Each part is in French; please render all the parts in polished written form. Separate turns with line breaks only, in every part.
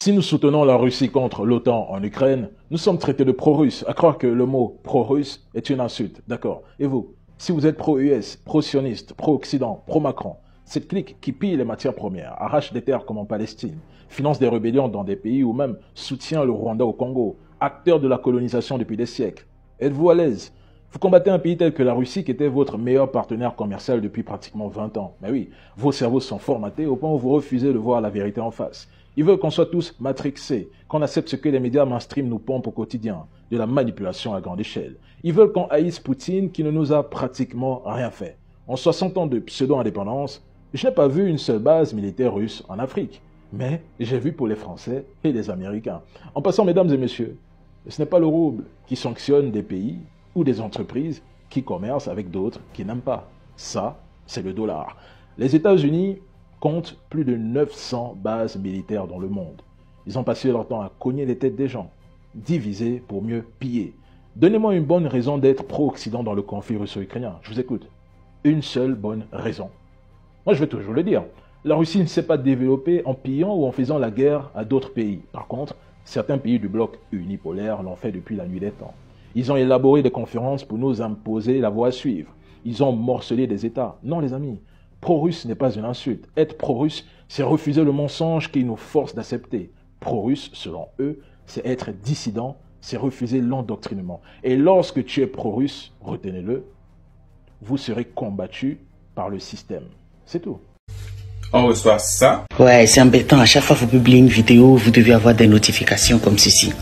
Si nous soutenons la Russie contre l'OTAN en Ukraine, nous sommes traités de pro-russes, à croire que le mot pro-russe est une insulte, d'accord? Et vous, si vous êtes pro-US, pro-sioniste, pro-Occident, pro-Macron, cette clique qui pille les matières premières, arrache des terres comme en Palestine, finance des rébellions dans des pays ou même soutient le Rwanda au Congo, acteur de la colonisation depuis des siècles, êtes-vous à l'aise? Vous combattez un pays tel que la Russie qui était votre meilleur partenaire commercial depuis pratiquement 20 ans. Mais oui, vos cerveaux sont formatés au point où vous refusez de voir la vérité en face. Ils veulent qu'on soit tous matrixés, qu'on accepte ce que les médias mainstream nous pompent au quotidien, de la manipulation à grande échelle. Ils veulent qu'on haïsse Poutine qui ne nous a pratiquement rien fait. En 60 ans de pseudo-indépendance, je n'ai pas vu une seule base militaire russe en Afrique. Mais j'ai vu pour les Français et les Américains. En passant, mesdames et messieurs, ce n'est pas le rouble qui sanctionne des pays ou des entreprises qui commercent avec d'autres qui n'aiment pas. Ça, c'est le dollar. Les États-Unis comptent plus de 900 bases militaires dans le monde. Ils ont passé leur temps à cogner les têtes des gens, diviser pour mieux piller. Donnez-moi une bonne raison d'être pro-Occident dans le conflit russo-ukrainien. Je vous écoute. Une seule bonne raison. Moi, je vais toujours le dire. La Russie ne s'est pas développée en pillant ou en faisant la guerre à d'autres pays. Par contre, certains pays du bloc unipolaire l'ont fait depuis la nuit des temps. Ils ont élaboré des conférences pour nous imposer la voie à suivre. Ils ont morcelé des États. Non, les amis, pro-russe n'est pas une insulte. Être pro-russe, c'est refuser le mensonge qui nous force d'accepter. Pro-russe, selon eux, c'est être dissident, c'est refuser l'endoctrinement. Et lorsque tu es pro-russe, retenez-le, vous serez combattu par le système. C'est tout.
On reçoit ça.
Ouais, c'est embêtant. À chaque fois que vous publiez une vidéo, vous devez avoir des notifications comme ceci.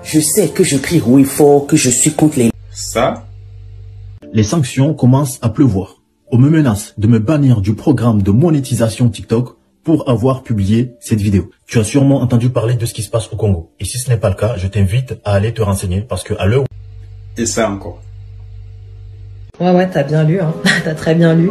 Je sais que je crie haut et fort que je suis contre les...
Ça.
Les sanctions commencent à pleuvoir. On me menace de me bannir du programme de monétisation TikTok pour avoir publié cette vidéo. Tu as sûrement entendu parler de ce qui se passe au Congo. Et si ce n'est pas le cas, je t'invite à aller te renseigner parce que à l'heure...
Et ça encore.
Ouais, t'as bien lu, hein. T'as très bien lu.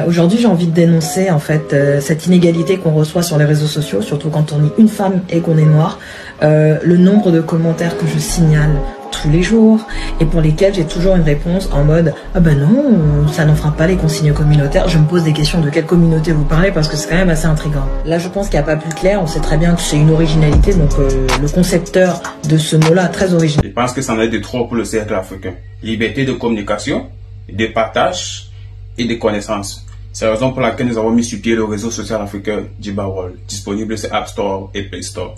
Aujourd'hui, j'ai envie de dénoncer en fait cette inégalité qu'on reçoit sur les réseaux sociaux, surtout quand on est une femme et qu'on est noire. Le nombre de commentaires que je signale tous les jours et pour lesquels j'ai toujours une réponse en mode « Ah ben non, ça n'en fera pas les consignes communautaires ». Je me pose des questions de quelle communauté vous parlez parce que c'est quand même assez intriguant. Là, je pense qu'il n'y a pas plus clair. On sait très bien que c'est une originalité, donc le concepteur de ce mot-là, très original.
Je pense que ça en est de trop pour le cercle africain. Liberté de communication, de partage et de connaissances. C'est la raison pour laquelle nous avons mis sur pied le réseau social africain Djiba World, disponible sur App Store et Play Store.